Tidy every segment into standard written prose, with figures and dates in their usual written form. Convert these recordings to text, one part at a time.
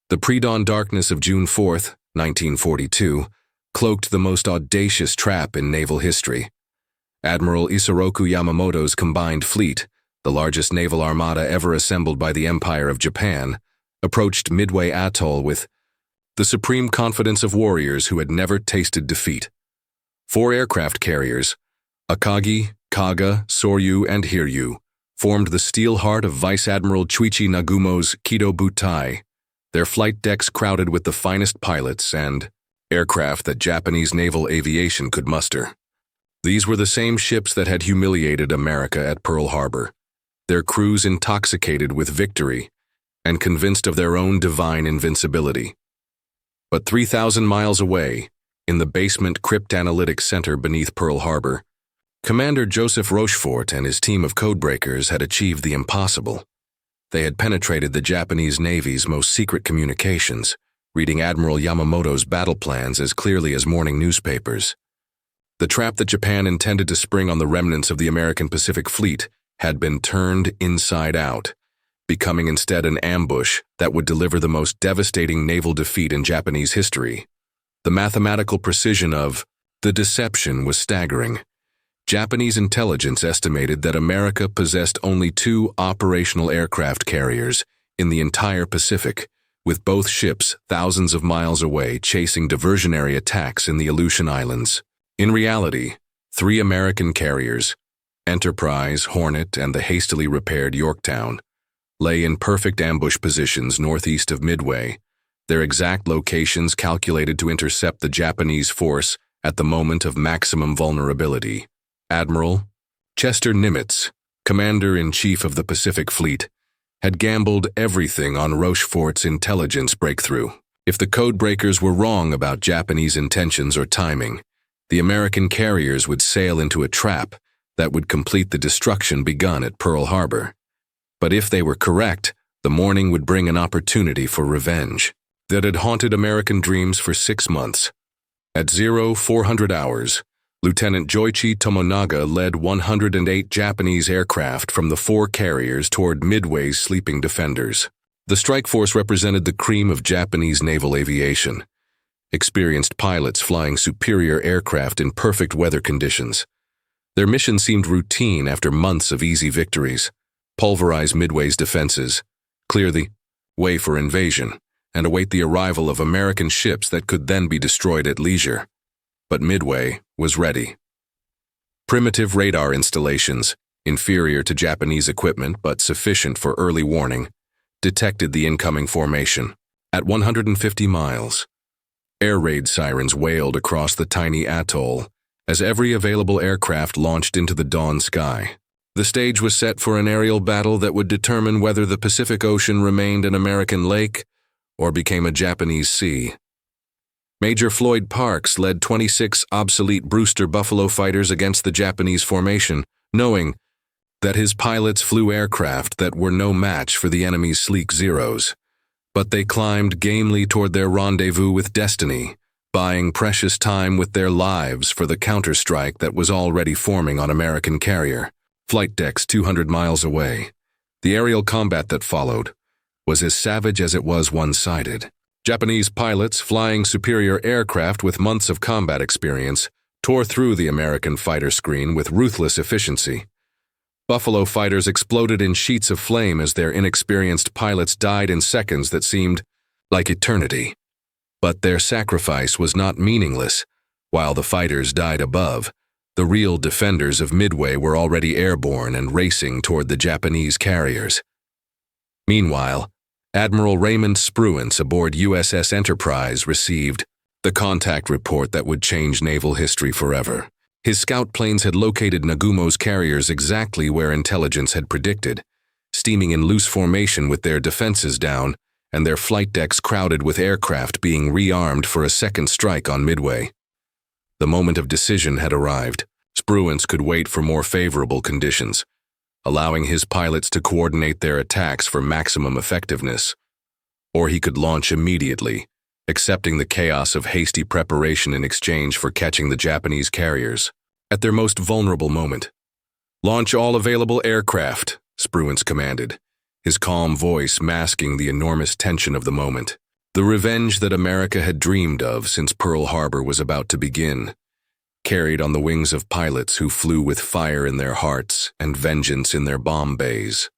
The pre-dawn darkness of June 4th, 1942, cloaked the most audacious trap in naval history. Admiral Isoroku Yamamoto's combined fleet, the largest naval armada ever assembled by the Empire of Japan, approached Midway Atoll with the supreme confidence of warriors who had never tasted defeat. 4 aircraft carriers, Akagi, Kaga, Soryu, and Hiryu, formed the steel heart of Vice Admiral Chuichi Nagumo's Kido Butai, their flight decks crowded with the finest pilots and aircraft that Japanese naval aviation could muster. These were the same ships that had humiliated America at Pearl Harbor, their crews intoxicated with victory and convinced of their own divine invincibility. But 3,000 miles away, in the basement cryptanalytic center beneath Pearl Harbor, Commander Joseph Rochefort and his team of codebreakers had achieved the impossible. They had penetrated the Japanese Navy's most secret communications, reading Admiral Yamamoto's battle plans as clearly as morning newspapers. The trap that Japan intended to spring on the remnants of the American Pacific Fleet had been turned inside out, becoming instead an ambush that would deliver the most devastating naval defeat in Japanese history. The mathematical precision of the deception was staggering. Japanese intelligence estimated that America possessed only 2 operational aircraft carriers in the entire Pacific, with both ships thousands of miles away chasing diversionary attacks in the Aleutian Islands. In reality, 3 American carriers, Enterprise, Hornet, and the hastily repaired Yorktown, lay in perfect ambush positions northeast of Midway, their exact locations calculated to intercept the Japanese force at the moment of maximum vulnerability. Admiral Chester Nimitz, Commander-in-Chief of the Pacific Fleet, had gambled everything on Rochefort's intelligence breakthrough. If the codebreakers were wrong about Japanese intentions or timing, the American carriers would sail into a trap that would complete the destruction begun at Pearl Harbor. But if they were correct, the morning would bring an opportunity for revenge that had haunted American dreams for 6 months. At 0400 hours, Lieutenant Joichi Tomonaga led 108 Japanese aircraft from the 4 carriers toward Midway's sleeping defenders. The strike force represented the cream of Japanese naval aviation, experienced pilots flying superior aircraft in perfect weather conditions. Their mission seemed routine after months of easy victories: pulverize Midway's defenses, clear the way for invasion, and await the arrival of American ships that could then be destroyed at leisure. But Midway was ready. Primitive radar installations, inferior to Japanese equipment but sufficient for early warning, detected the incoming formation. At 150 miles, air raid sirens wailed across the tiny atoll as every available aircraft launched into the dawn sky. The stage was set for an aerial battle that would determine whether the Pacific Ocean remained an American lake or became a Japanese sea. Major Floyd Parks led 26 obsolete Brewster Buffalo fighters against the Japanese formation, knowing that his pilots flew aircraft that were no match for the enemy's sleek Zeros. But they climbed gamely toward their rendezvous with destiny, buying precious time with their lives for the counterstrike that was already forming on American carrier flight decks 200 miles away. The aerial combat that followed was as savage as it was one-sided. Japanese pilots, flying superior aircraft with months of combat experience, tore through the American fighter screen with ruthless efficiency. Buffalo fighters exploded in sheets of flame as their inexperienced pilots died in seconds that seemed like eternity. But their sacrifice was not meaningless. While the fighters died above, the real defenders of Midway were already airborne and racing toward the Japanese carriers. Meanwhile, Admiral Raymond Spruance aboard USS Enterprise received the contact report that would change naval history forever. His scout planes had located Nagumo's carriers exactly where intelligence had predicted, steaming in loose formation with their defenses down and their flight decks crowded with aircraft being rearmed for a second strike on Midway. The moment of decision had arrived. Spruance could wait for more favorable conditions, allowing his pilots to coordinate their attacks for maximum effectiveness. Or he could launch immediately, accepting the chaos of hasty preparation in exchange for catching the Japanese carriers at their most vulnerable moment. "Launch all available aircraft," Spruance commanded, his calm voice masking the enormous tension of the moment. The revenge that America had dreamed of since Pearl Harbor was about to begin, carried on the wings of pilots who flew with fire in their hearts and vengeance in their bomb bays.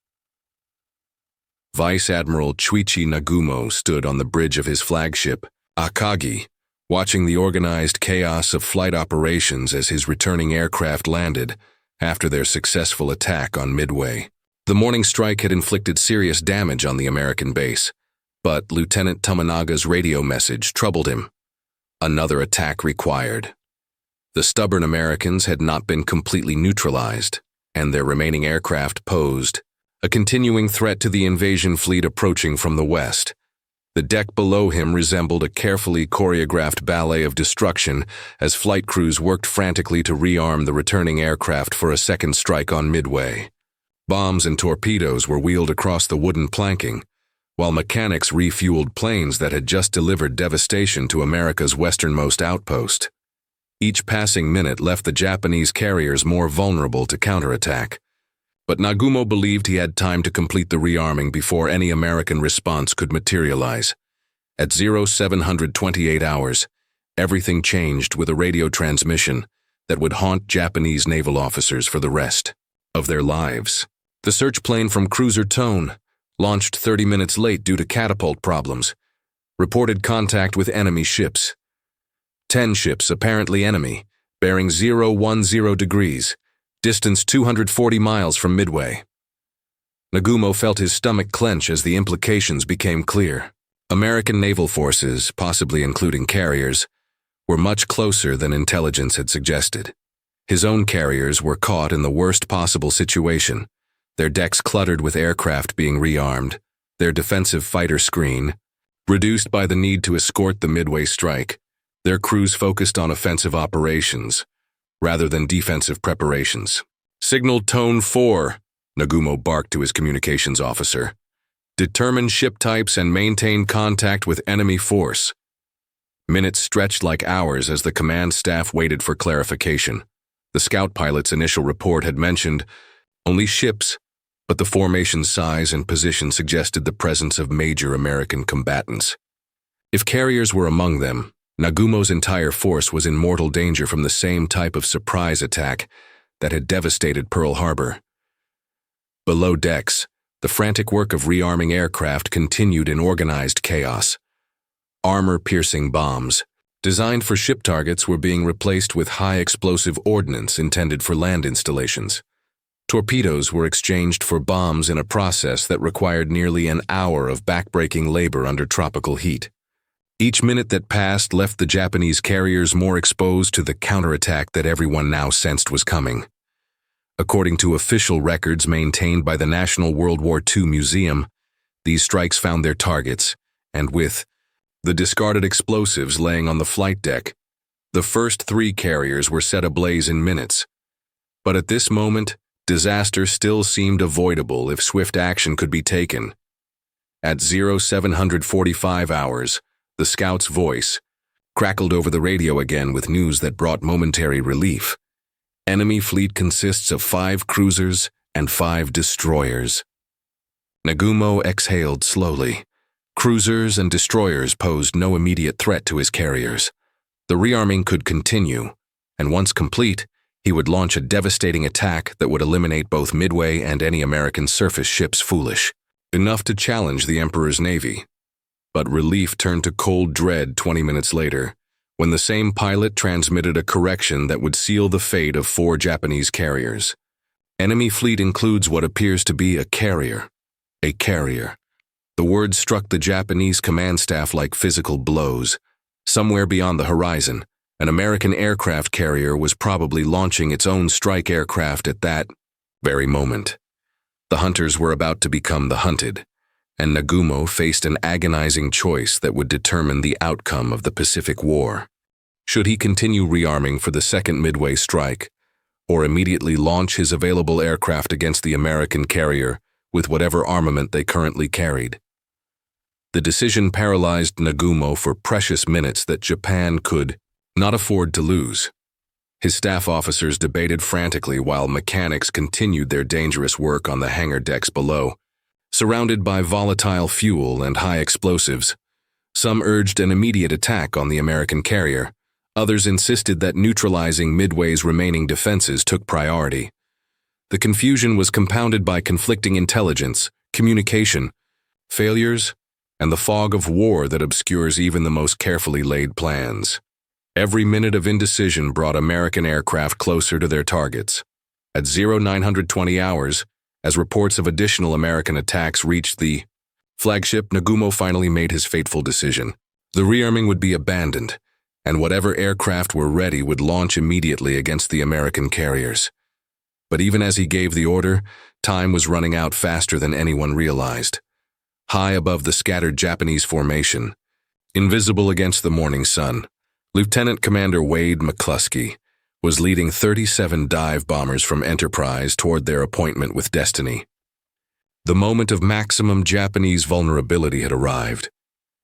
Vice Admiral Chuichi Nagumo stood on the bridge of his flagship, Akagi, watching the organized chaos of flight operations as his returning aircraft landed after their successful attack on Midway. The morning strike had inflicted serious damage on the American base, but Lieutenant Tomonaga's radio message troubled him. Another attack required. The stubborn Americans had not been completely neutralized, and their remaining aircraft posed a continuing threat to the invasion fleet approaching from the west. The deck below him resembled a carefully choreographed ballet of destruction as flight crews worked frantically to rearm the returning aircraft for a second strike on Midway. Bombs and torpedoes were wheeled across the wooden planking, while mechanics refueled planes that had just delivered devastation to America's westernmost outpost. Each passing minute left the Japanese carriers more vulnerable to counterattack, but Nagumo believed he had time to complete the rearming before any American response could materialize. At 0728 hours, everything changed with a radio transmission that would haunt Japanese naval officers for the rest of their lives. The search plane from Cruiser Tone, launched 30 minutes late due to catapult problems, reported contact with enemy ships. 10 ships, apparently enemy, bearing 010 degrees, distance 240 miles from Midway. Nagumo felt his stomach clench as the implications became clear. American naval forces, possibly including carriers, were much closer than intelligence had suggested. His own carriers were caught in the worst possible situation, their decks cluttered with aircraft being rearmed, their defensive fighter screen reduced by the need to escort the Midway strike, their crews focused on offensive operations rather than defensive preparations. "Signal Tone 4, Nagumo barked to his communications officer. "Determine ship types and maintain contact with enemy force." Minutes stretched like hours as the command staff waited for clarification. The scout pilot's initial report had mentioned only ships, but the formation size and position suggested the presence of major American combatants. If carriers were among them, Nagumo's entire force was in mortal danger from the same type of surprise attack that had devastated Pearl Harbor. Below decks, the frantic work of rearming aircraft continued in organized chaos. Armor-piercing bombs, designed for ship targets, were being replaced with high-explosive ordnance intended for land installations. Torpedoes were exchanged for bombs in a process that required nearly an hour of backbreaking labor under tropical heat. Each minute that passed left the Japanese carriers more exposed to the counterattack that everyone now sensed was coming. According to official records maintained by the National World War II Museum, these strikes found their targets, and with the discarded explosives laying on the flight deck, the first 3 carriers were set ablaze in minutes. But at this moment, disaster still seemed avoidable if swift action could be taken. At 0745 hours, the scout's voice crackled over the radio again with news that brought momentary relief. Enemy fleet consists of 5 cruisers and 5 destroyers. Nagumo exhaled slowly. Cruisers and destroyers posed no immediate threat to his carriers. The rearming could continue, and once complete, he would launch a devastating attack that would eliminate both Midway and any American surface ships foolish enough to challenge the Emperor's navy. But relief turned to cold dread 20 minutes later, when the same pilot transmitted a correction that would seal the fate of 4 Japanese carriers. Enemy fleet includes what appears to be a carrier. A carrier. The words struck the Japanese command staff like physical blows. Somewhere beyond the horizon, an American aircraft carrier was probably launching its own strike aircraft at that very moment. The hunters were about to become the hunted, and Nagumo faced an agonizing choice that would determine the outcome of the Pacific War. Should he continue rearming for the second Midway strike, or immediately launch his available aircraft against the American carrier with whatever armament they currently carried? The decision paralyzed Nagumo for precious minutes that Japan could not afford to lose. His staff officers debated frantically while mechanics continued their dangerous work on the hangar decks below, surrounded by volatile fuel and high explosives. Some urged an immediate attack on the American carrier. Others insisted that neutralizing Midway's remaining defenses took priority. The confusion was compounded by conflicting intelligence, communication, failures, and the fog of war that obscures even the most carefully laid plans. Every minute of indecision brought American aircraft closer to their targets. At 0920 hours, as reports of additional American attacks reached the flagship, Nagumo finally made his fateful decision. The rearming would be abandoned, and whatever aircraft were ready would launch immediately against the American carriers. But even as he gave the order, time was running out faster than anyone realized. High above the scattered Japanese formation, invisible against the morning sun, Lieutenant Commander Wade McCluskey was leading 37 dive bombers from Enterprise toward their appointment with destiny. The moment of maximum Japanese vulnerability had arrived.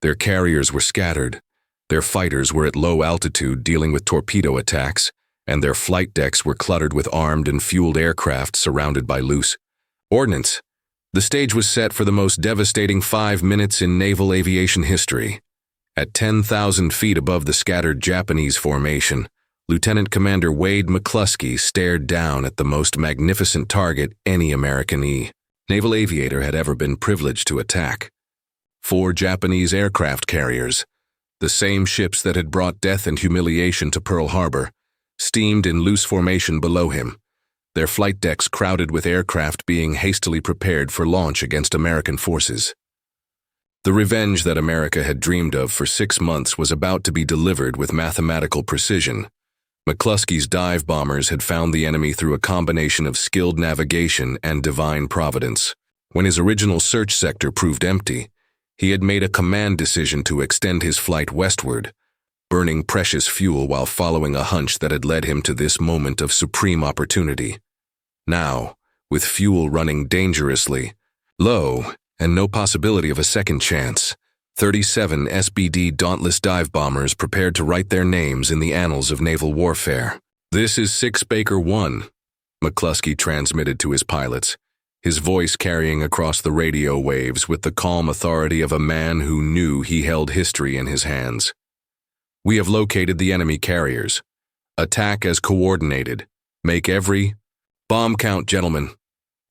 Their carriers were scattered, their fighters were at low altitude dealing with torpedo attacks, and their flight decks were cluttered with armed and fueled aircraft surrounded by loose ordnance. The stage was set for the most devastating 5 minutes in naval aviation history. At 10,000 feet above the scattered Japanese formation, Lieutenant Commander Wade McCluskey stared down at the most magnificent target any American naval aviator had ever been privileged to attack. 4 Japanese aircraft carriers, the same ships that had brought death and humiliation to Pearl Harbor, steamed in loose formation below him, their flight decks crowded with aircraft being hastily prepared for launch against American forces. The revenge that America had dreamed of for 6 months was about to be delivered with mathematical precision. McCluskey's dive bombers had found the enemy through a combination of skilled navigation and divine providence. When his original search sector proved empty, he had made a command decision to extend his flight westward, burning precious fuel while following a hunch that had led him to this moment of supreme opportunity. Now, with fuel running dangerously low and no possibility of a second chance, 37 SBD Dauntless dive bombers prepared to write their names in the annals of naval warfare. "This is 6 Baker 1, McCluskey transmitted to his pilots, his voice carrying across the radio waves with the calm authority of a man who knew he held history in his hands. "We have located the enemy carriers. Attack as coordinated. Make every bomb count, gentlemen."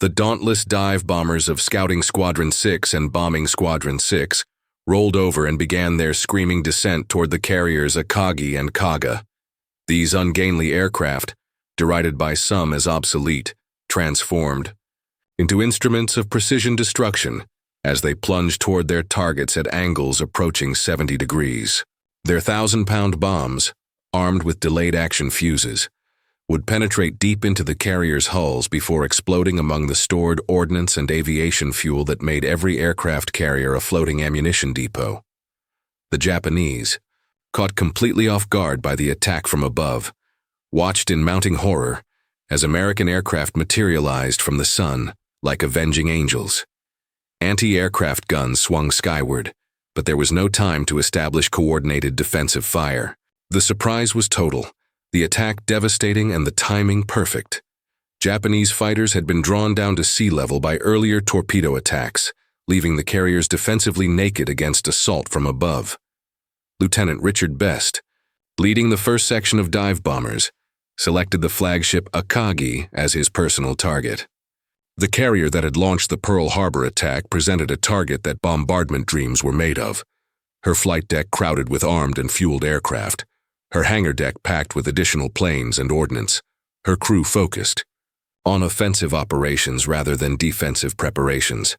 The dauntless dive bombers of Scouting Squadron 6 and Bombing Squadron 6 rolled over and began their screaming descent toward the carriers Akagi and Kaga. These ungainly aircraft, derided by some as obsolete, transformed into instruments of precision destruction as they plunged toward their targets at angles approaching 70 degrees. Their 1,000-pound bombs, armed with delayed action fuses, would penetrate deep into the carriers' hulls before exploding among the stored ordnance and aviation fuel that made every aircraft carrier a floating ammunition depot. The Japanese, caught completely off guard by the attack from above, watched in mounting horror as American aircraft materialized from the sun like avenging angels. Anti-aircraft guns swung skyward, but there was no time to establish coordinated defensive fire. The surprise was total, the attack devastating, and the timing perfect. Japanese fighters had been drawn down to sea level by earlier torpedo attacks, leaving the carriers defensively naked against assault from above. Lieutenant Richard Best, leading the first section of dive bombers, selected the flagship Akagi as his personal target. The carrier that had launched the Pearl Harbor attack presented a target that bombardment dreams were made of. Her flight deck crowded with armed and fueled aircraft, her hangar deck packed with additional planes and ordnance, her crew focused on offensive operations rather than defensive preparations.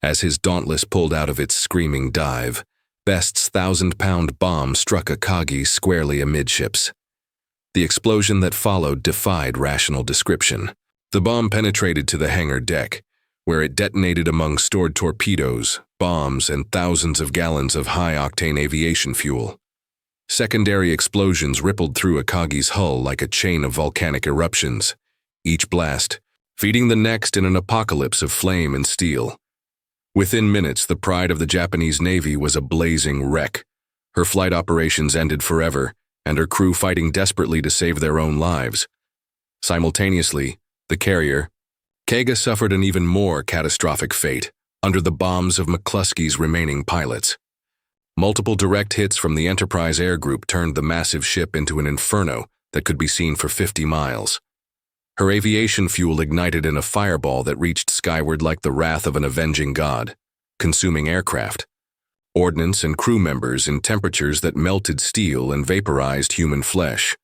As his Dauntless pulled out of its screaming dive, Best's 1,000-pound bomb struck Akagi squarely amidships. The explosion that followed defied rational description. The bomb penetrated to the hangar deck, where it detonated among stored torpedoes, bombs, and thousands of gallons of high-octane aviation fuel. Secondary explosions rippled through Akagi's hull like a chain of volcanic eruptions, each blast feeding the next in an apocalypse of flame and steel. Within minutes, the pride of the Japanese Navy was a blazing wreck. Her flight operations ended forever, and her crew fighting desperately to save their own lives. Simultaneously, the carrier, Kaga, suffered an even more catastrophic fate under the bombs of McCluskey's remaining pilots. Multiple direct hits from the Enterprise Air Group turned the massive ship into an inferno that could be seen for 50 miles. Her aviation fuel ignited in a fireball that reached skyward like the wrath of an avenging god, consuming aircraft, ordnance, and crew members in temperatures that melted steel and vaporized human flesh.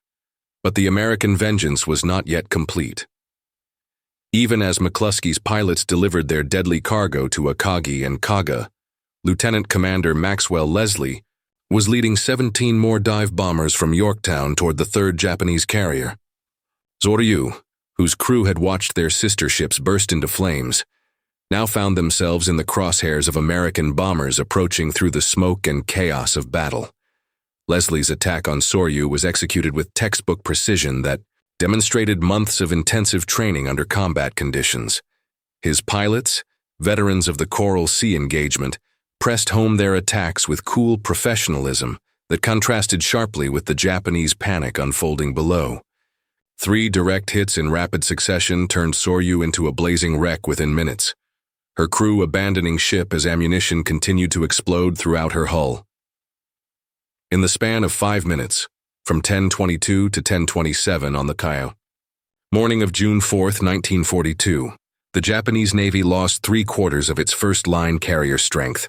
But the American vengeance was not yet complete. Even as McCluskey's pilots delivered their deadly cargo to Akagi and Kaga, Lieutenant Commander Maxwell Leslie was leading 17 more dive bombers from Yorktown toward the third Japanese carrier. Zoryu, whose crew had watched their sister ships burst into flames, now found themselves in the crosshairs of American bombers approaching through the smoke and chaos of battle. Leslie's attack on Soryu was executed with textbook precision that demonstrated months of intensive training under combat conditions. His pilots, veterans of the Coral Sea engagement, pressed home their attacks with cool professionalism that contrasted sharply with the Japanese panic unfolding below. 3 direct hits in rapid succession turned Soryu into a blazing wreck within minutes, her crew abandoning ship as ammunition continued to explode throughout her hull. In the span of 5 minutes, from 10:22 to 10:27 on the Kaio morning of June 4, 1942, the Japanese Navy lost 3/4 of its first-line carrier strength.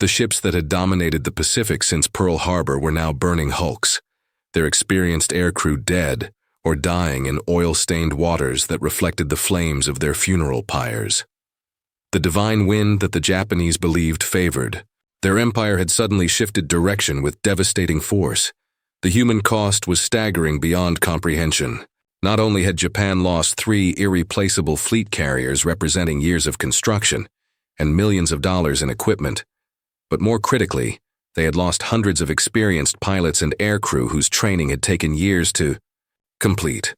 The ships that had dominated the Pacific since Pearl Harbor were now burning hulks, their experienced aircrew dead or dying in oil-stained waters that reflected the flames of their funeral pyres. The divine wind that the Japanese believed favored, their empire had suddenly shifted direction with devastating force. The human cost was staggering beyond comprehension. Not only had Japan lost 3 irreplaceable fleet carriers representing years of construction and millions of dollars in equipment, but more critically, they had lost hundreds of experienced pilots and aircrew whose training had taken years to complete.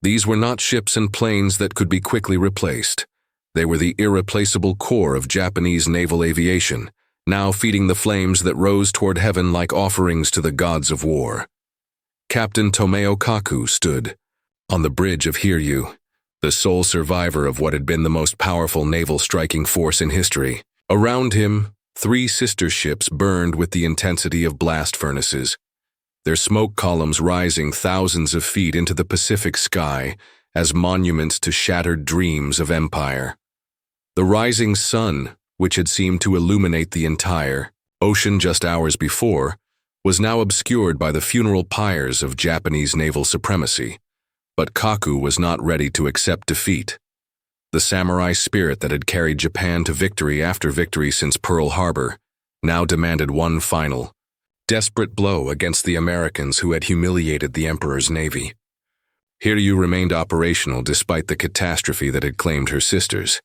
These were not ships and planes that could be quickly replaced. They were the irreplaceable core of Japanese naval aviation, now feeding the flames that rose toward heaven like offerings to the gods of war. Captain Tomeo Kaku stood on the bridge of Hiryu, the sole survivor of what had been the most powerful naval striking force in history. Around him, 3 sister ships burned with the intensity of blast furnaces, their smoke columns rising thousands of feet into the Pacific sky as monuments to shattered dreams of empire. The rising sun, which had seemed to illuminate the entire ocean just hours before, was now obscured by the funeral pyres of Japanese naval supremacy. But Kaku was not ready to accept defeat. The samurai spirit that had carried Japan to victory after victory since Pearl Harbor now demanded one final, desperate blow against the Americans who had humiliated the Emperor's navy. Hiryu remained operational despite the catastrophe that had claimed her sisters,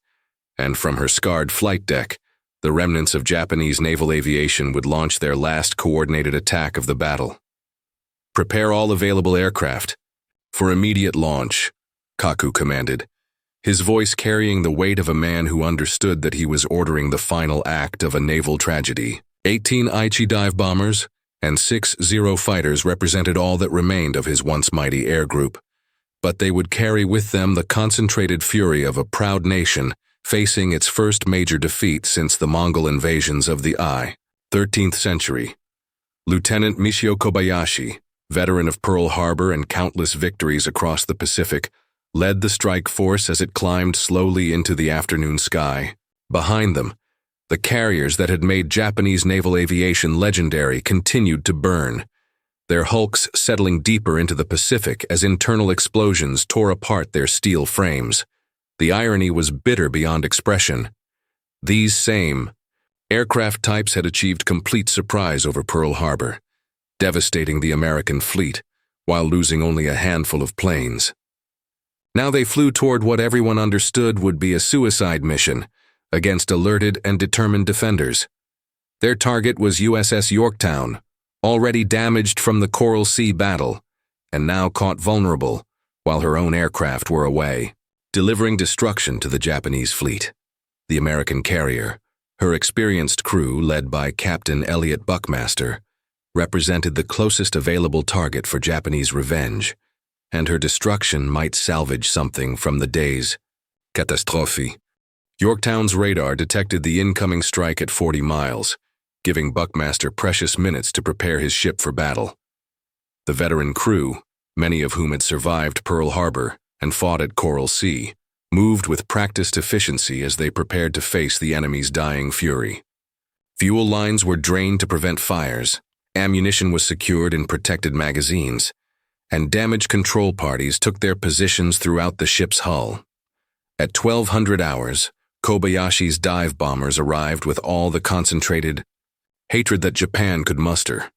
and from her scarred flight deck, the remnants of Japanese naval aviation would launch their last coordinated attack of the battle. "Prepare all available aircraft for immediate launch," Kaku commanded, his voice carrying the weight of a man who understood that he was ordering the final act of a naval tragedy. 18 Aichi dive bombers and 6 Zero fighters represented all that remained of his once mighty air group, but they would carry with them the concentrated fury of a proud nation facing its first major defeat since the Mongol invasions of the 13th century. Lieutenant Michio Kobayashi, veteran of Pearl Harbor and countless victories across the Pacific, led the strike force as it climbed slowly into the afternoon sky. Behind them, the carriers that had made Japanese naval aviation legendary continued to burn, their hulks settling deeper into the Pacific as internal explosions tore apart their steel frames. The irony was bitter beyond expression. These same aircraft types had achieved complete surprise over Pearl Harbor, devastating the American fleet while losing only a handful of planes. Now they flew toward what everyone understood would be a suicide mission against alerted and determined defenders. Their target was USS Yorktown, already damaged from the Coral Sea battle, and now caught vulnerable while her own aircraft were away, delivering destruction to the Japanese fleet. The American carrier, her experienced crew led by Captain Elliot Buckmaster, represented the closest available target for Japanese revenge, and her destruction might salvage something from the day's catastrophe. Yorktown's radar detected the incoming strike at 40 miles, giving Buckmaster precious minutes to prepare his ship for battle. The veteran crew, many of whom had survived Pearl Harbor and fought at Coral Sea, moved with practiced efficiency as they prepared to face the enemy's dying fury. Fuel lines were drained to prevent fires, ammunition was secured in protected magazines, and damage control parties took their positions throughout the ship's hull. At 1200 hours, Kobayashi's dive bombers arrived with all the concentrated hatred that Japan could muster.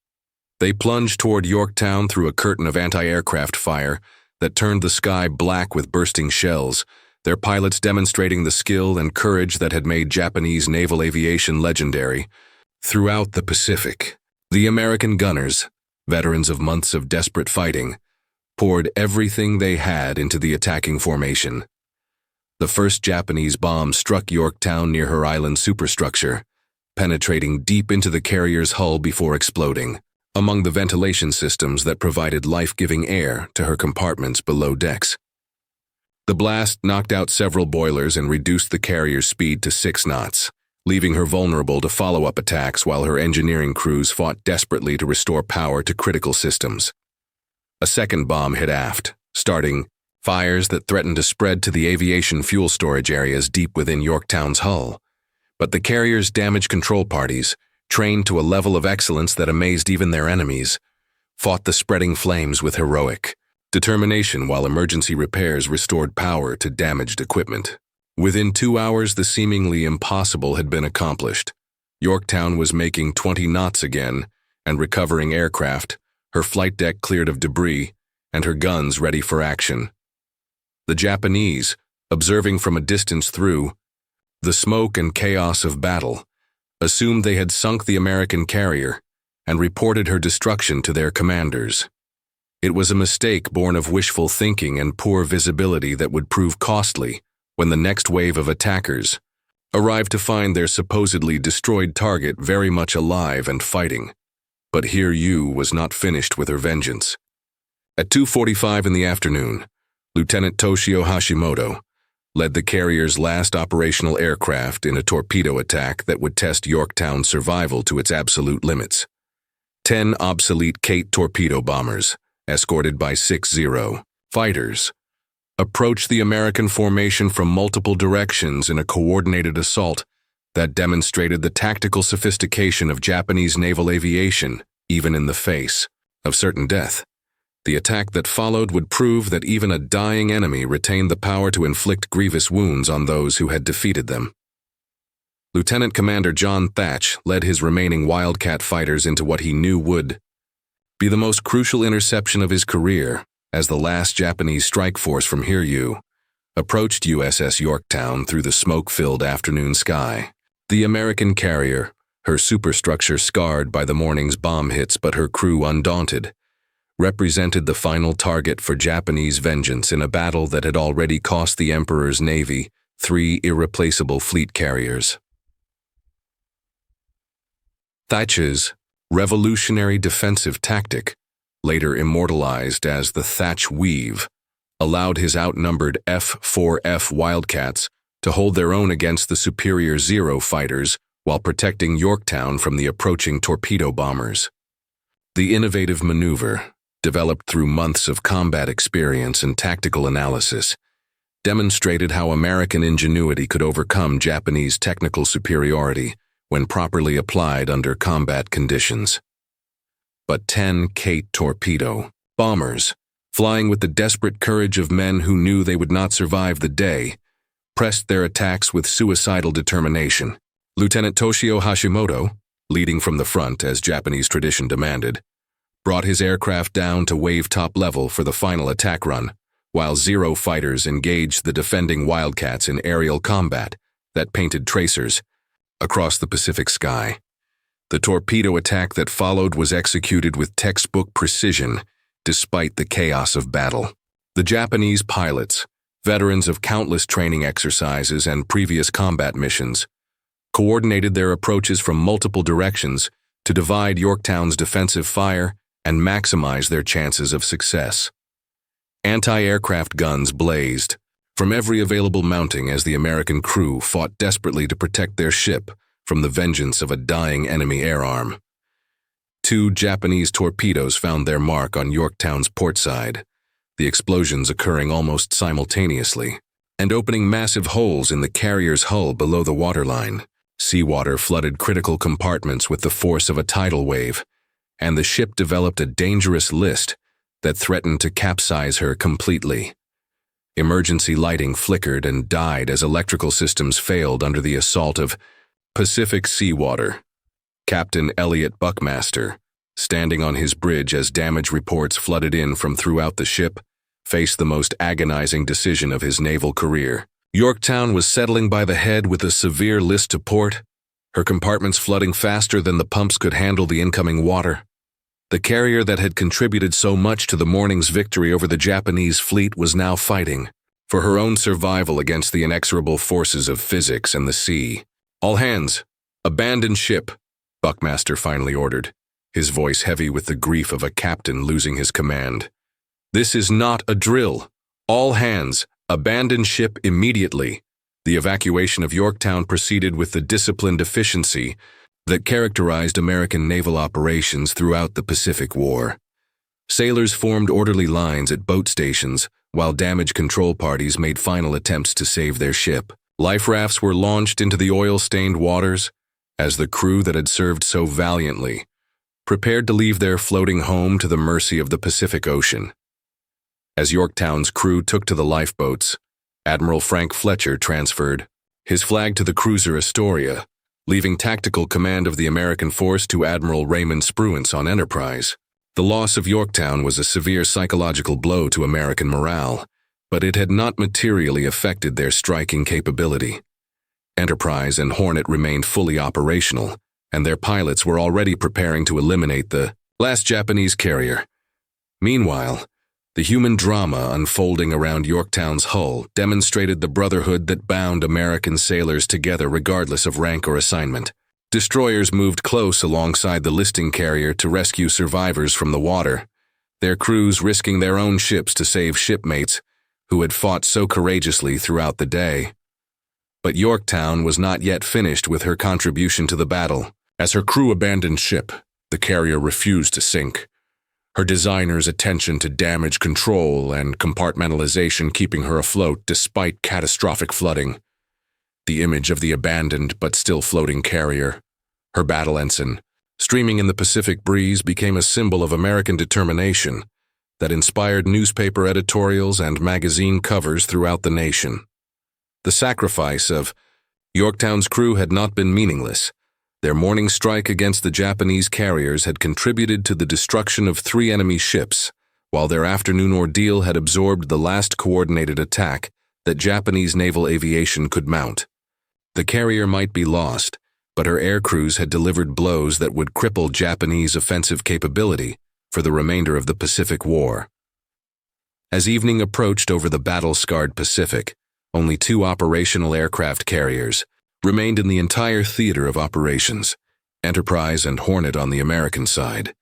They plunged toward Yorktown through a curtain of anti-aircraft fire that turned the sky black with bursting shells, their pilots demonstrating the skill and courage that had made Japanese naval aviation legendary. Throughout the Pacific, the American gunners, veterans of months of desperate fighting, poured everything they had into the attacking formation. The first Japanese bomb struck Yorktown near her island superstructure, penetrating deep into the carrier's hull before exploding, among the ventilation systems that provided life-giving air to her compartments below decks. The blast knocked out several boilers and reduced the carrier's speed to 6 knots, leaving her vulnerable to follow-up attacks while her engineering crews fought desperately to restore power to critical systems. A second bomb hit aft, starting fires that threatened to spread to the aviation fuel storage areas deep within Yorktown's hull. But the carrier's damage control parties, trained to a level of excellence that amazed even their enemies, fought the spreading flames with heroic determination while emergency repairs restored power to damaged equipment. Within 2 hours, the seemingly impossible had been accomplished. Yorktown was making 20 knots again and recovering aircraft, her flight deck cleared of debris, and her guns ready for action. The Japanese, observing from a distance through the smoke and chaos of battle, assumed they had sunk the American carrier and reported her destruction to their commanders. It was a mistake born of wishful thinking and poor visibility that would prove costly when the next wave of attackers arrived to find their supposedly destroyed target very much alive and fighting. But here Yu was not finished with her vengeance. At 2:45 in the afternoon, Lieutenant Toshio Hashimoto led the carrier's last operational aircraft in a torpedo attack that would test Yorktown's survival to its absolute limits. 10 obsolete Kate torpedo bombers, escorted by 60 fighters, approached the American formation from multiple directions in a coordinated assault that demonstrated the tactical sophistication of Japanese naval aviation, even in the face of certain death. The attack that followed would prove that even a dying enemy retained the power to inflict grievous wounds on those who had defeated them. Lieutenant Commander John Thatch led his remaining Wildcat fighters into what he knew would be the most crucial interception of his career as the last Japanese strike force from Hiryu approached USS Yorktown through the smoke-filled afternoon sky. The American carrier, her superstructure scarred by the morning's bomb hits but her crew undaunted, represented the final target for Japanese vengeance in a battle that had already cost the Emperor's Navy 3 irreplaceable fleet carriers. Thatch's revolutionary defensive tactic, later immortalized as the Thatch Weave, allowed his outnumbered F-4F Wildcats to hold their own against the superior Zero fighters while protecting Yorktown from the approaching torpedo bombers. The innovative maneuver, developed through months of combat experience and tactical analysis, demonstrated how American ingenuity could overcome Japanese technical superiority when properly applied under combat conditions. But 10 Kate torpedo bombers, flying with the desperate courage of men who knew they would not survive the day, pressed their attacks with suicidal determination. Lieutenant Toshio Hashimoto, leading from the front as Japanese tradition demanded, brought his aircraft down to wave-top level for the final attack run, while Zero fighters engaged the defending Wildcats in aerial combat that painted tracers across the Pacific sky. The torpedo attack that followed was executed with textbook precision despite the chaos of battle. The Japanese pilots, veterans of countless training exercises and previous combat missions, coordinated their approaches from multiple directions to divide Yorktown's defensive fire and maximize their chances of success. Anti-aircraft guns blazed from every available mounting as the American crew fought desperately to protect their ship from the vengeance of a dying enemy air arm. 2 Japanese torpedoes found their mark on Yorktown's port side, the explosions occurring almost simultaneously, and opening massive holes in the carrier's hull below the waterline. Seawater flooded critical compartments with the force of a tidal wave, and the ship developed a dangerous list that threatened to capsize her completely. Emergency lighting flickered and died as electrical systems failed under the assault of Pacific seawater. Captain Elliot Buckmaster, standing on his bridge as damage reports flooded in from throughout the ship, faced the most agonizing decision of his naval career. Yorktown was settling by the head with a severe list to port, her compartments flooding faster than the pumps could handle the incoming water. The carrier that had contributed so much to the morning's victory over the Japanese fleet was now fighting for her own survival against the inexorable forces of physics and the sea. "All hands, abandon ship," Buckmaster finally ordered, his voice heavy with the grief of a captain losing his command. "This is not a drill. All hands, abandon ship immediately." The evacuation of Yorktown proceeded with the disciplined efficiency that characterized American naval operations throughout the Pacific War. Sailors formed orderly lines at boat stations, while damage control parties made final attempts to save their ship. Life rafts were launched into the oil-stained waters, as the crew that had served so valiantly prepared to leave their floating home to the mercy of the Pacific Ocean. As Yorktown's crew took to the lifeboats, Admiral Frank Fletcher transferred his flag to the cruiser Astoria, leaving tactical command of the American force to Admiral Raymond Spruance on Enterprise. The loss of Yorktown was a severe psychological blow to American morale, but it had not materially affected their striking capability. Enterprise and Hornet remained fully operational, and their pilots were already preparing to eliminate the last Japanese carrier. Meanwhile, the human drama unfolding around Yorktown's hull demonstrated the brotherhood that bound American sailors together regardless of rank or assignment. Destroyers moved close alongside the listing carrier to rescue survivors from the water, their crews risking their own ships to save shipmates who had fought so courageously throughout the day. But Yorktown was not yet finished with her contribution to the battle. As her crew abandoned ship, the carrier refused to sink, her designer's attention to damage control and compartmentalization keeping her afloat despite catastrophic flooding. The image of the abandoned but still floating carrier, her battle ensign, streaming in the Pacific breeze became a symbol of American determination that inspired newspaper editorials and magazine covers throughout the nation. The sacrifice of Yorktown's crew had not been meaningless. Their morning strike against the Japanese carriers had contributed to the destruction of 3 enemy ships, while their afternoon ordeal had absorbed the last coordinated attack that Japanese naval aviation could mount. The carrier might be lost, but her air crews had delivered blows that would cripple Japanese offensive capability for the remainder of the Pacific War. As evening approached over the battle-scarred Pacific, only 2 operational aircraft carriers remained in the entire theater of operations, Enterprise and Hornet on the American side,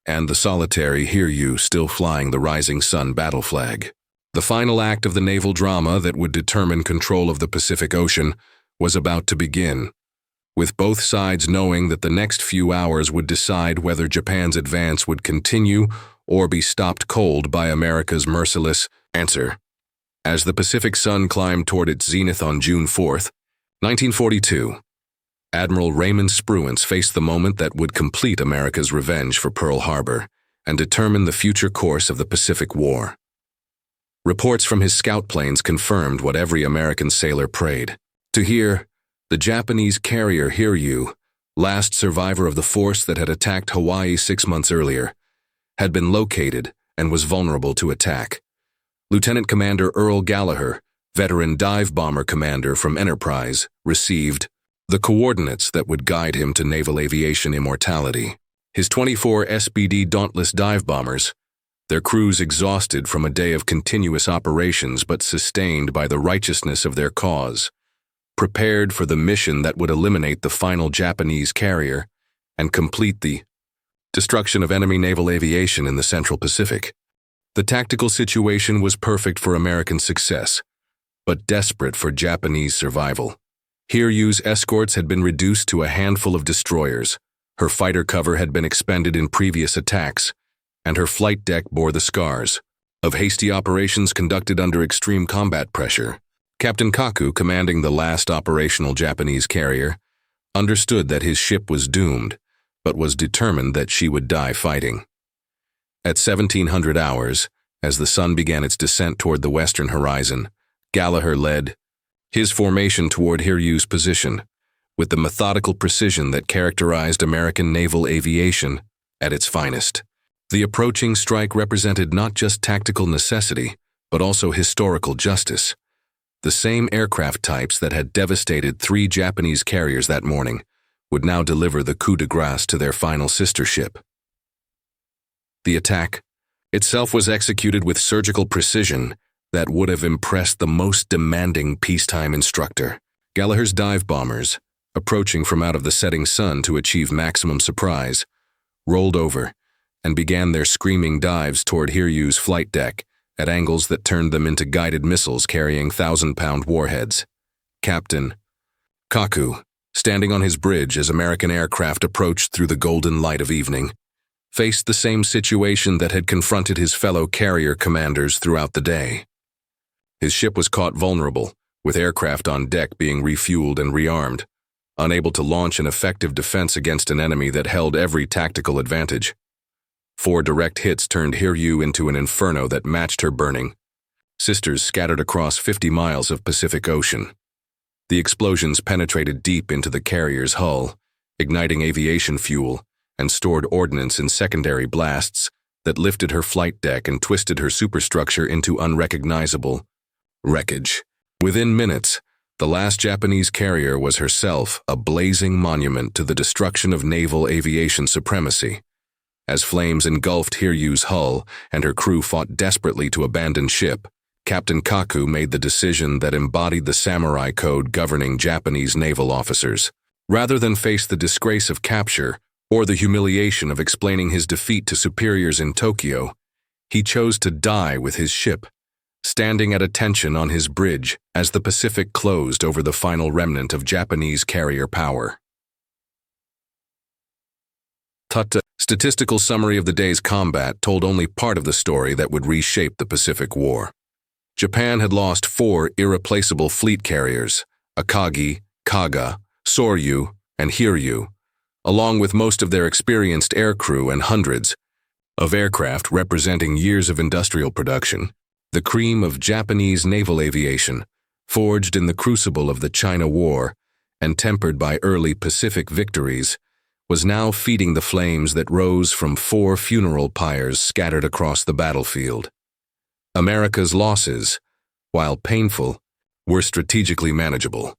and the solitary Hiryu still flying the Rising Sun battle flag. The final act of the naval drama that would determine control of the Pacific Ocean was about to begin, with both sides knowing that the next few hours would decide whether Japan's advance would continue or be stopped cold by America's merciless answer. As the Pacific sun climbed toward its zenith on June 4th, 1942, Admiral Raymond Spruance faced the moment that would complete America's revenge for Pearl Harbor and determine the future course of the Pacific War. Reports from his scout planes confirmed what every American sailor prayed to hear: the Japanese carrier Hiryu, last survivor of the force that had attacked Hawaii 6 months earlier, had been located and was vulnerable to attack. Lieutenant Commander Earl Gallagher, veteran dive bomber commander from Enterprise, received the coordinates that would guide him to naval aviation immortality. His 24 SBD Dauntless dive bombers, their crews exhausted from a day of continuous operations but sustained by the righteousness of their cause, prepared for the mission that would eliminate the final Japanese carrier and complete the destruction of enemy naval aviation in the Central Pacific. The tactical situation was perfect for American success, but desperate for Japanese survival. Hiryu's escorts had been reduced to a handful of destroyers, her fighter cover had been expended in previous attacks, and her flight deck bore the scars of hasty operations conducted under extreme combat pressure. Captain Kaku, commanding the last operational Japanese carrier, understood that his ship was doomed, but was determined that she would die fighting. At 1700 hours, as the sun began its descent toward the western horizon, Gallagher led his formation toward Hiryu's position, with the methodical precision that characterized American naval aviation at its finest. The approaching strike represented not just tactical necessity, but also historical justice. The same aircraft types that had devastated 3 Japanese carriers that morning would now deliver the coup de grace to their final sister ship. The attack itself was executed with surgical precision that would have impressed the most demanding peacetime instructor. Gallagher's dive bombers, approaching from out of the setting sun to achieve maximum surprise, rolled over and began their screaming dives toward Hiryu's flight deck at angles that turned them into guided missiles carrying 1,000-pound warheads. Captain Kaku, standing on his bridge as American aircraft approached through the golden light of evening, faced the same situation that had confronted his fellow carrier commanders throughout the day. His ship was caught vulnerable, with aircraft on deck being refueled and rearmed, unable to launch an effective defense against an enemy that held every tactical advantage. 4 direct hits turned Hiryu into an inferno that matched her burning sisters scattered across 50 miles of Pacific Ocean. The explosions penetrated deep into the carrier's hull, igniting aviation fuel and stored ordnance in secondary blasts that lifted her flight deck and twisted her superstructure into unrecognizable wreckage. Within minutes, the last Japanese carrier was herself a blazing monument to the destruction of naval aviation supremacy. As flames engulfed Hiryu's hull and her crew fought desperately to abandon ship, Captain Kaku made the decision that embodied the samurai code governing Japanese naval officers. Rather than face the disgrace of capture or the humiliation of explaining his defeat to superiors in Tokyo, he chose to die with his ship, standing at attention on his bridge as the Pacific closed over the final remnant of Japanese carrier power. Statistical summary of the day's combat told only part of the story that would reshape the Pacific War. Japan had lost 4 irreplaceable fleet carriers, Akagi, Kaga, Soryu, and Hiryu, along with most of their experienced aircrew and hundreds of aircraft representing years of industrial production. The cream of Japanese naval aviation, forged in the crucible of the China War and tempered by early Pacific victories, was now feeding the flames that rose from 4 funeral pyres scattered across the battlefield. America's losses, while painful, were strategically manageable.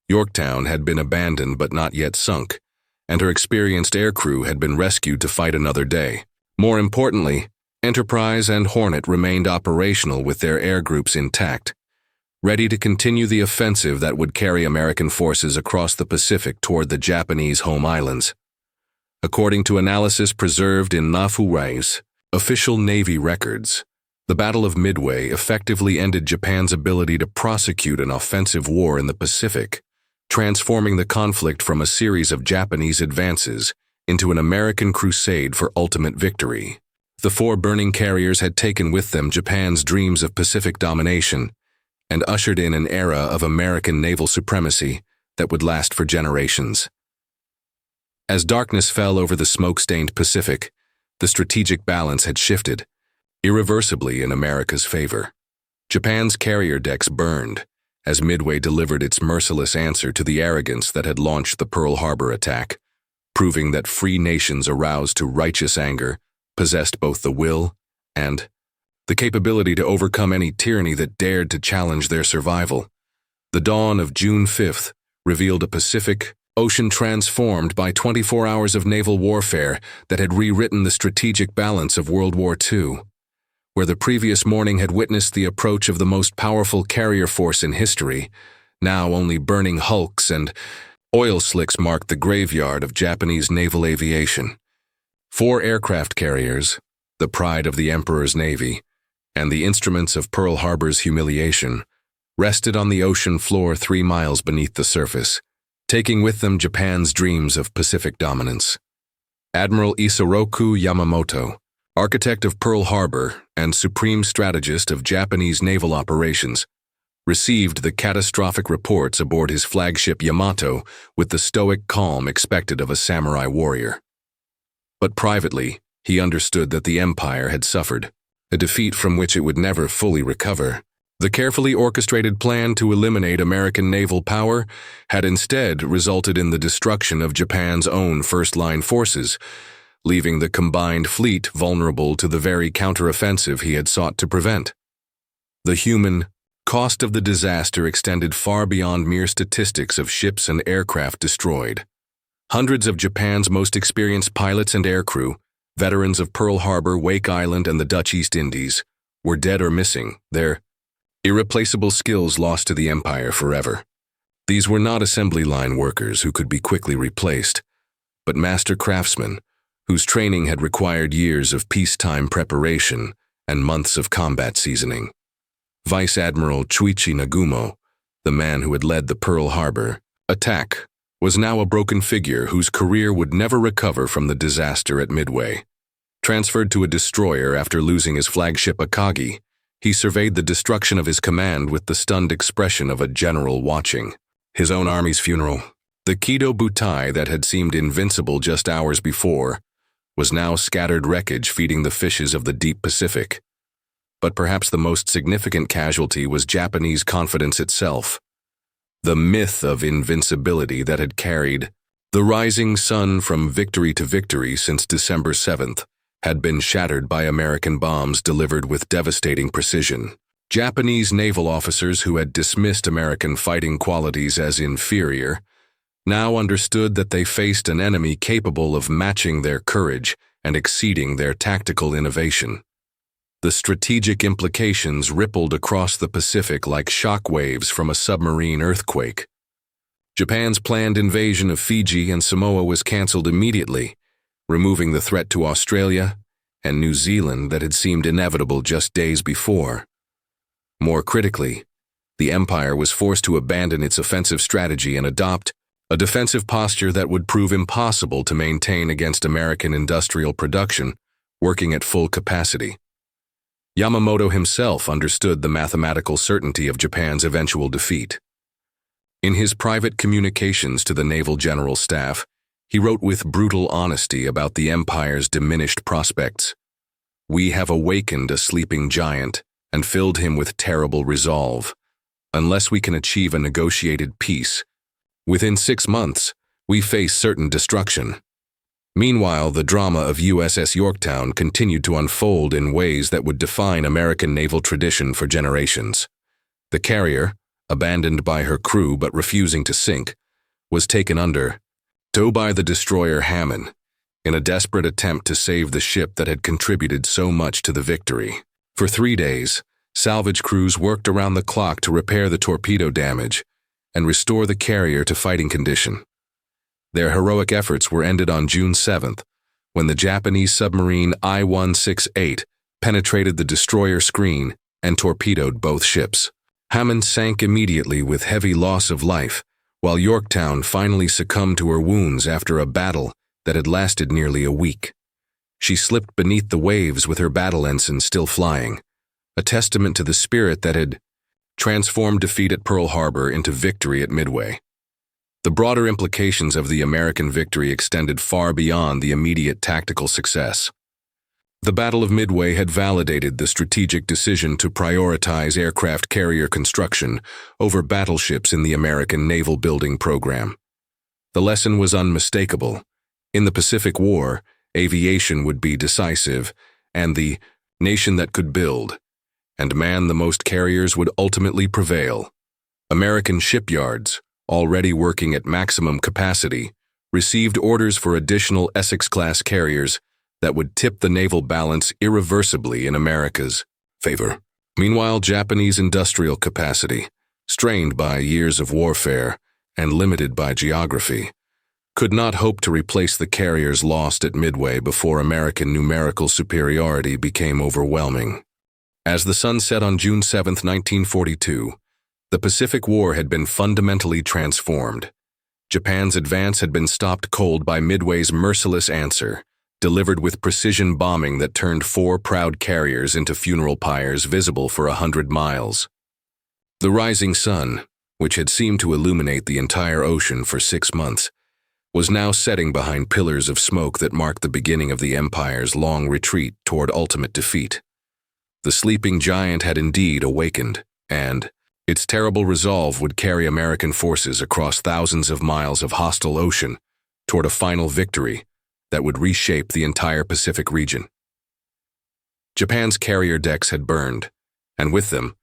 Yorktown had been abandoned but not yet sunk, and her experienced aircrew had been rescued to fight another day. More importantly, Enterprise and Hornet remained operational with their air groups intact, ready to continue the offensive that would carry American forces across the Pacific toward the Japanese home islands. According to analysis preserved in Nafurei's official Navy records, the Battle of Midway effectively ended Japan's ability to prosecute an offensive war in the Pacific, transforming the conflict from a series of Japanese advances into an American crusade for ultimate victory. The 4 burning carriers had taken with them Japan's dreams of Pacific domination and ushered in an era of American naval supremacy that would last for generations. As darkness fell over the smoke-stained Pacific, the strategic balance had shifted, irreversibly in America's favor. Japan's carrier decks burned as Midway delivered its merciless answer to the arrogance that had launched the Pearl Harbor attack, proving that free nations aroused to righteous anger possessed both the will and the capability to overcome any tyranny that dared to challenge their survival. The dawn of June 5th revealed a Pacific Ocean transformed by 24 hours of naval warfare that had rewritten the strategic balance of World War II. Where the previous morning had witnessed the approach of the most powerful carrier force in history, now only burning hulks and oil slicks marked the graveyard of Japanese naval aviation. 4 aircraft carriers, the pride of the Emperor's Navy, and the instruments of Pearl Harbor's humiliation, rested on the ocean floor 3 miles beneath the surface, taking with them Japan's dreams of Pacific dominance. Admiral Isoroku Yamamoto, architect of Pearl Harbor and supreme strategist of Japanese naval operations, received the catastrophic reports aboard his flagship Yamato with the stoic calm expected of a samurai warrior. But privately, he understood that the empire had suffered, a defeat from which it would never fully recover. The carefully orchestrated plan to eliminate American naval power had instead resulted in the destruction of Japan's own first-line forces, leaving the combined fleet vulnerable to the very counteroffensive he had sought to prevent. The human cost of the disaster extended far beyond mere statistics of ships and aircraft destroyed. Hundreds of Japan's most experienced pilots and aircrew, veterans of Pearl Harbor, Wake Island, and the Dutch East Indies, were dead or missing, their irreplaceable skills lost to the empire forever. These were not assembly line workers who could be quickly replaced, but master craftsmen whose training had required years of peacetime preparation and months of combat seasoning. Vice Admiral Chuichi Nagumo, the man who had led the Pearl Harbor attack, was now a broken figure whose career would never recover from the disaster at Midway. Transferred to a destroyer after losing his flagship Akagi, he surveyed the destruction of his command with the stunned expression of a general watching his own army's funeral. The Kido Butai that had seemed invincible just hours before was now scattered wreckage feeding the fishes of the deep Pacific. But perhaps the most significant casualty was Japanese confidence itself. The myth of invincibility that had carried the rising sun from victory to victory since December 7th had been shattered by American bombs delivered with devastating precision. Japanese naval officers who had dismissed American fighting qualities as inferior now understood that they faced an enemy capable of matching their courage and exceeding their tactical innovation. The strategic implications rippled across the Pacific like shock waves from a submarine earthquake. Japan's planned invasion of Fiji and Samoa was cancelled immediately, removing the threat to Australia and New Zealand that had seemed inevitable just days before. More critically, the empire was forced to abandon its offensive strategy and adopt a defensive posture that would prove impossible to maintain against American industrial production working at full capacity. Yamamoto himself understood the mathematical certainty of Japan's eventual defeat. In his private communications to the Naval General Staff, he wrote with brutal honesty about the empire's diminished prospects. "We have awakened a sleeping giant and filled him with terrible resolve. Unless we can achieve a negotiated peace, within 6 months, we face certain destruction." Meanwhile, the drama of USS Yorktown continued to unfold in ways that would define American naval tradition for generations. The carrier, abandoned by her crew but refusing to sink, was taken under tow by the destroyer Hammond in a desperate attempt to save the ship that had contributed so much to the victory. For 3 days, salvage crews worked around the clock to repair the torpedo damage and restore the carrier to fighting condition. Their heroic efforts were ended on June 7th, when the Japanese submarine I-168 penetrated the destroyer screen and torpedoed both ships. Hammond sank immediately with heavy loss of life, while Yorktown finally succumbed to her wounds after a battle that had lasted nearly a week. She slipped beneath the waves with her battle ensign still flying, a testament to the spirit that had transformed defeat at Pearl Harbor into victory at Midway. The broader implications of the American victory extended far beyond the immediate tactical success. The Battle of Midway had validated the strategic decision to prioritize aircraft carrier construction over battleships in the American naval building program. The lesson was unmistakable. In the Pacific War, aviation would be decisive, and the nation that could build and man the most carriers would ultimately prevail. American shipyards, already working at maximum capacity, received orders for additional Essex-class carriers that would tip the naval balance irreversibly in America's favor. Meanwhile, Japanese industrial capacity, strained by years of warfare and limited by geography, could not hope to replace the carriers lost at Midway before American numerical superiority became overwhelming. As the sun set on June 7, 1942, The Pacific War had been fundamentally transformed. Japan's advance had been stopped cold by Midway's merciless answer, delivered with precision bombing that turned 4 proud carriers into funeral pyres visible for 100 miles. The rising sun, which had seemed to illuminate the entire ocean for 6 months, was now setting behind pillars of smoke that marked the beginning of the Empire's long retreat toward ultimate defeat. The sleeping giant had indeed awakened, and its terrible resolve would carry American forces across thousands of miles of hostile ocean toward a final victory that would reshape the entire Pacific region. Japan's carrier decks had burned, and with them,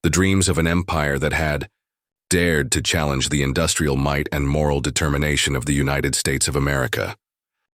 the dreams of an empire that had dared to challenge the industrial might and moral determination of the United States of America.